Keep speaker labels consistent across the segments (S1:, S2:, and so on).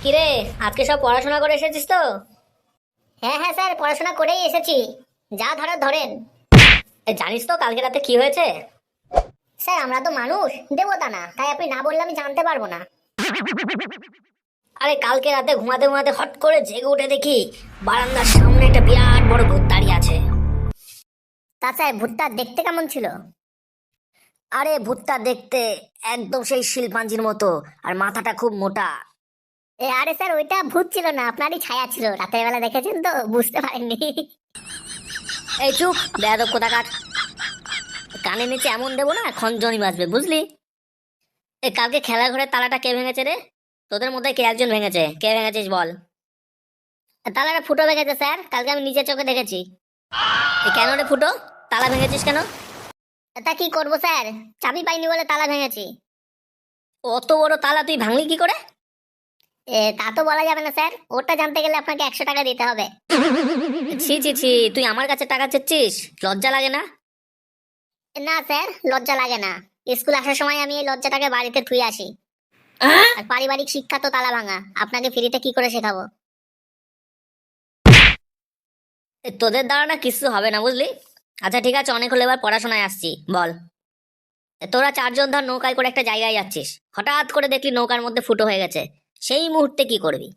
S1: কিরে, আজকে সব পড়াশোনা করে এসেছিস তো?
S2: হ্যাঁ হ্যাঁ স্যার, পড়াশোনা করেই এসেছি। যা ধরার ধরেন।
S1: জানিস তো কালকে রাতে কি হয়েছে?
S2: স্যার আমরা তো মানুষ, দেবতা না, তাই আপনি না বললে আমি জানতে পারবো না।
S1: আরে কালকে রাতে ঘুমাতে ঘুমাতে হট করে জেগে উঠে দেখি বারান্দার সামনে একটা বিরাট বড় ভূত দাঁড়িয়ে আছে।
S2: তা স্যার ভূতটা দেখতে কেমন ছিল?
S1: আরে ভূতটা দেখতে একদম সেই শিল্পাঞ্জির মতো, আর মাথাটা খুব মোটা।
S2: আরে স্যার ওইটা ভূত ছিল না, আপনারই ছায়া ছিল, রাতের বেলা দেখেছেন তো বুঝতে পারেননি।
S1: এই চুপ বেয়াদব কোথাকার! কানে নিচে এমন দেবো না খঞ্জনি বাজবে, বুঝলি? কালকে খেলার ঘরের তালাটা কে ভেঙেছে রে? তোদের মধ্যে কে একজন ভেঙেছে, কে ভেঙেছিস বল?
S2: তালাটা ফুটো ভেঙেছে স্যার, কালকে আমি নিজের চোখে দেখেছি।
S1: কেন রে ফুটো, তালা ভেঙেছিস কেন?
S2: তা কি করবো স্যার, চাবি পাইনি বলে তালা ভেঙেছি।
S1: অত বড় তালা তুই ভাঙলি কি করে?
S2: তা তো বলা যাবে না স্যার, ওটা জানতে গেলে আপনাকে 100 টাকা দিতে হবে।
S1: ছি ছি ছি, তুই আমার কাছে টাকা চাচ্ছিস? লজ্জা লাগে না?
S2: না স্যার, লজ্জা লাগে না। স্কুল আসার সময় আমি এই লজ্জাটাকে বাড়িতে থুই আসি। আর পারিবারিক শিক্ষা তো তালা ভাঙা, আপনাকে ফ্রিতে কি করে শেখাবো?
S1: তোদের দ্বারা না কিছু হবে না, বুঝলি? আচ্ছা ঠিক আছে, অনেক হলো, এবার পড়াশোনায় আসছি। বল, তোরা চারজন ধর নৌকায় করে একটা জায়গায় যাচ্ছিস, হঠাৎ করে দেখলি নৌকার মধ্যে ফুটো হয়ে গেছে, সেই মুহূর্তে কি করবি?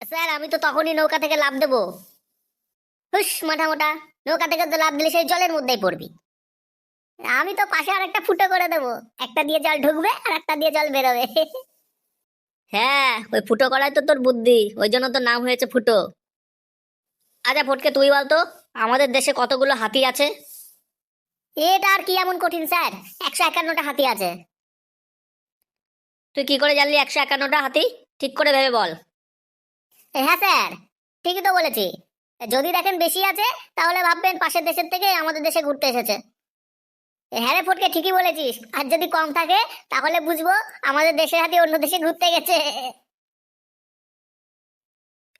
S2: স্যার আমি তো তখনই নৌকা থেকে লাফ দেবো। হুস মাথা মোটা, নৌকা থেকে তো লাফ দিলে সেই জলের মধ্যেই পড়বি। আমি তো পাশে আর একটা ফুটো করে দেবো, একটা দিয়ে জল ঢুকবে আর একটা দিয়ে জল বেরোবে।
S1: হ্যাঁ, ওই ফুটো করাই তো তোর বুদ্ধি, ওই জন্য তোর নাম হয়েছে ফুটো। আচ্ছা ফটকে তুই বলতো, আমাদের দেশে কতগুলো হাতি আছে?
S2: এটা আর কি এমন কঠিন স্যার, 151টা হাতি আছে।
S1: তুই কি করে জানলি 151টা হাতি? ঠিক করে ভেবে বল।
S2: হ্যাঁ স্যার, ঠিকই তো বলেছি। যদি দেখেন বেশি আছে, তাহলে ভাববেন পাশের দেশের থেকে আমাদের দেশে ঘুরতে এসেছে। হ্যাঁ রে ফটকে, ঠিকই বলেছিস। আর যদি কম থাকে, তাহলে বুঝবো আমাদের দেশের হাতি অন্য দেশে ঘুরতে গেছে।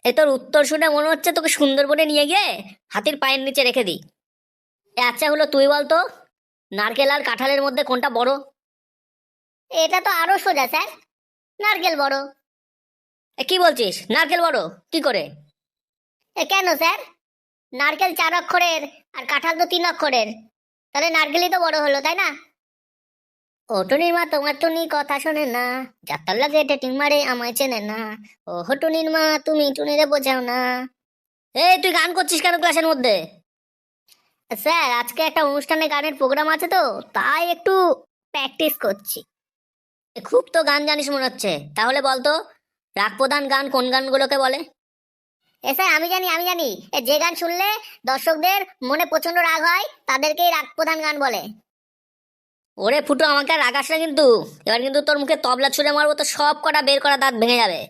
S1: এ তোর উত্তর শুনে মনে হচ্ছে তোকে সুন্দরবনে নিয়ে গিয়ে হাতির পায়ের নিচে রেখে দিই। আচ্ছা হলো, তুই বলতো নারকেল আর কাঁঠালের মধ্যে কোনটা বড়?
S2: এটা তো আরো সোজা স্যার, নারকেল বড়।
S1: কি বলছিস, নারকেল বড়? কি করে?
S2: কেন স্যার, নারকেল 4 অক্ষরের আর কাঁঠাল তো 3 অক্ষরের, তাহলে নারকেলই তো বড় হলো, তাই না? ও টুনির মা তোমার টুনি কথা শোনে না, যাত্রার লাগে টিং মারে আমায় চেনে না। ও হো টুনির মা তুমি টুনিরে বোঝাও না।
S1: এই তুই গান করছিস কেন ক্লাসের মধ্যে?
S2: স্যার আজকে একটা অনুষ্ঠানে গানের প্রোগ্রাম আছে তো, তাই একটু প্র্যাকটিস করছি।
S1: খুব তো গান জানিস মনে হচ্ছে, তাহলে বলতো রাগ প্রধান গান কোন গানগুলোকে বলে?
S2: স্যার আমি জানি, যে গান শুনলে দর্শকদের মনে প্রচন্ড রাগ হয় তাদেরকেই রাগ প্রধান গান বলে।
S1: ওরে ফুটো, আমাকে আর রাগাস না কিন্তু। এবার কিন্তু তোর মুখে তবলা ছুঁড়ে মারবো, তো সব কটা বের করা দাঁত ভেঙে যাবে।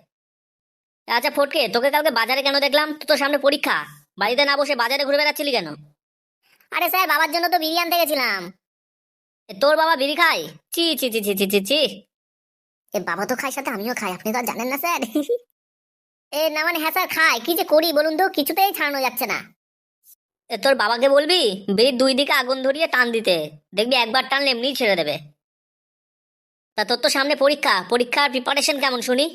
S1: আচ্ছা ফটকে, তোকে কালকে বাজারে কেন দেখলাম? তো তোর সামনে পরীক্ষা, বাড়িতে না বসে বাজারে ঘুরে বেড়াচ্ছিলি কেন?
S2: আরে স্যার বাবার জন্য তো বিরিয়ানি থেকে গেছিলাম।
S1: তোর বাবা বিড়ি খায়? চি চি চি চি চি চি চি।
S2: বাবা তো খায়, সাথে আমিও খাই, আপনি তো আর জানেন না স্যার। না মানে হ্যাঁ স্যার খাই, কি যে করি বলুন তো, কিছুতেই ছাড়ানো যাচ্ছে না।
S1: তোর বাবাকে বলবি বিড়ির দুই দিকে আগুন ধরিয়ে টান দিতে, দেখবি একবার টানলে এমনিই ছেড়ে দেবে। তা তোর তো সামনে পরীক্ষা, পরীক্ষার প্রিপারেশন কেমন শুনি?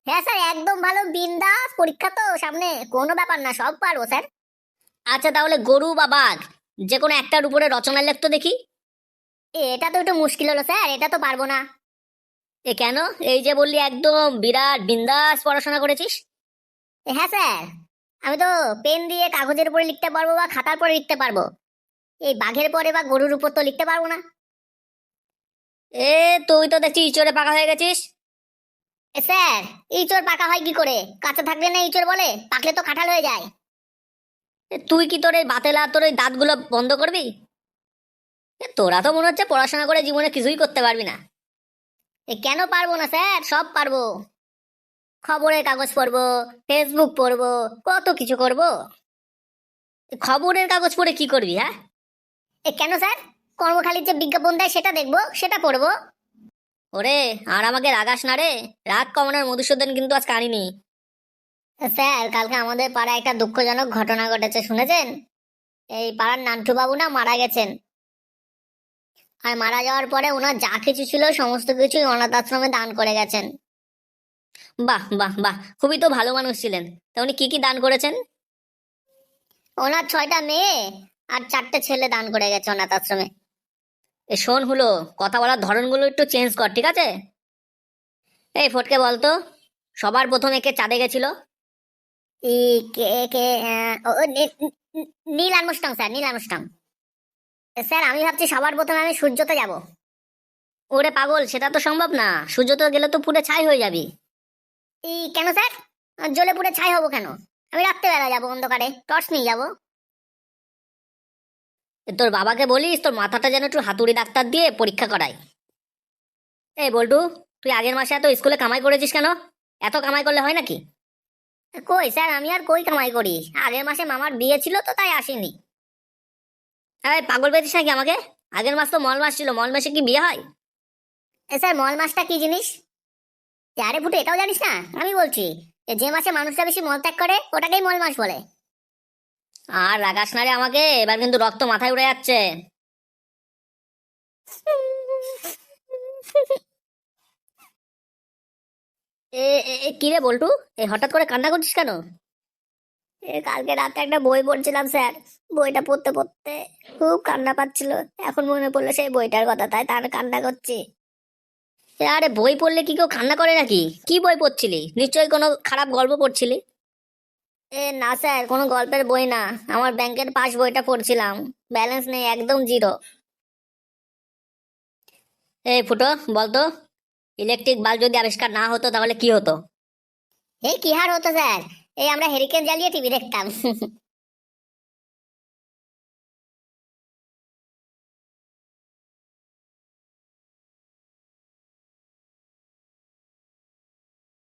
S2: হ্যাঁ স্যার একদম ভালো, বিন্দাস, পরীক্ষা তো সামনে, কোনো ব্যাপার না, সব পারবো স্যার।
S1: আচ্ছা তাহলে গরু বা বাঘ, যে কোনো একটার উপরে রচনা লিখতো দেখি।
S2: এটা তো একটু মুশকিল হলো স্যার, এটা তো পারবো না।
S1: কেন? এই যে বললি একদম বিরাট বিন্দাস পড়াশোনা করেছিস।
S2: হ্যাঁ স্যার, আমি তো পেন দিয়ে কাগজের উপরে লিখতে পারবো বা খাতার পরে লিখতে পারবো, এই বাঘের পরে বা গরুর উপর তো লিখতে পারবো না।
S1: এ তুই তো দেখছি ইচড়ে পাকা হয়ে গেছিস।
S2: স্যার ইঁচড় পাকা হয় কি করে? কাঁচা থাকলে না ইঁচড় বলে, পাকলে তো কাঁঠাল হয়ে যায়।
S1: তুই কি তোর এই বাতেলা তোর ওই দাঁতগুলো বন্ধ করবি? তোরা তো মনে হচ্ছে পড়াশোনা করে জীবনে কিছুই করতে পারবি না।
S2: কেন পারবো না স্যার, সব পারবো। খবরের কাগজ পড়বো, ফেসবুক পড়বো, কত কিছু করবো।
S1: খবরের কাগজ পড়ে কি করবি, হ্যাঁ?
S2: কেন স্যার, কর্মখালির যে বিজ্ঞাপন দেয় সেটা দেখবো, সেটা পড়বো।
S1: ওরে, আর আমাকে রাগাস না রে, রাগ কমানোর মধুসূদন কিন্তু আজ আনিনি।
S2: স্যার কালকে আমাদের পাড়ায় একটা দুঃখজনক ঘটনা ঘটেছে, শুনেছেন? এই পাড়ার নান্টু বাবু না মারা গেছেন। আর মারা যাওয়ার পরে ওনার যা কিছু ছিল সমস্ত কিছুই অনাথ আশ্রমে দান করে গেছেন।
S1: বাহ বাহ বাহ, খুবই তো ভালো মানুষ ছিলেন। তা উনি কি কি দান করেছেন?
S2: ওনার 6টা মেয়ে আর 4টে ছেলে দান করে গেছে অনাথ আশ্রমে।
S1: শোন হলো, কথা বলার ধরনগুলো একটু চেঞ্জ কর, ঠিক আছে? এই ফটকে বলতো, সবার প্রথমে কে চাঁদে গেছিল?
S2: ই কে কে Neil Armstrong sir, Neil Armstrong. Sir আমি ভাবছি সবার প্রথমে আমি সূর্যতে যাব।
S1: ওরে পাগল, সেটা তো সম্ভব না, সূর্য তো গেলে তো পুড়ে ছাই হয়ে যাবি।
S2: কেন স্যার? জ্বলে পুড়ে ছাই হবো কেন? আমি রাত্রেবেলা যাবো, অন্ধকারে টর্চ নিয়ে যাবো।
S1: তোর বাবাকে বলিস তোর মাথাটা যেন একটু হাতুড়ি ডাক্তার দিয়ে পরীক্ষা করায়। এই বল্টু, তুই আগের মাসে এত স্কুলে কামাই করেছিস কেন? এত কামাই করলে হয় নাকি?
S2: কই স্যার, আমি আর কই কামাই করি? আগের মাসে মামার বিয়ে ছিল তো তাই আসেনি।
S1: এই পাগল পেয়েছিস নাকি আমাকে? আগের মাস তো মল মাস ছিল, মল মাসে কি বিয়ে হয়?
S2: স্যার মল মাসটা কি জিনিস? আরে ফুটে, এটাও জানিস না? আমি বলছি যে মাসে মানুষটা বেশি মল ত্যাগ করে ওটাকেই মল মাস বলে।
S1: আর রাগাস না রে আমাকে, এবার কিন্তু রক্ত মাথায় উড়ে যাচ্ছে। কি রে বল্টু, হঠাৎ করে কান্না করছিস কেন?
S2: কালকে রাতে একটা বই পড়ছিলাম স্যার, বইটা পড়তে পড়তে খুব কান্না পাচ্ছিল। এখন মনে পড়লো সেই বইটার কথা, তাই তার কান্না করছি।
S1: আরে বই পড়লে কি কেউ কান্না করে নাকি? কি বই পড়ছিলি? নিশ্চয়ই কোনো খারাপ গল্প পড়ছিলি।
S2: না স্যার, কোনো গল্পের বই না, আমার ব্যাংকের পাস বইটা পড়ছিলাম। ব্যালেন্স নেই, একদম জিরো।
S1: এই ফুটো, বলতো, ইলেকট্রিক বাল্ব যদি আবিষ্কার না হতো তাহলে কি হতো?
S2: কি হার হতো স্যার? আমরা হেরিকেন জ্বালিয়ে টিভি দেখতাম।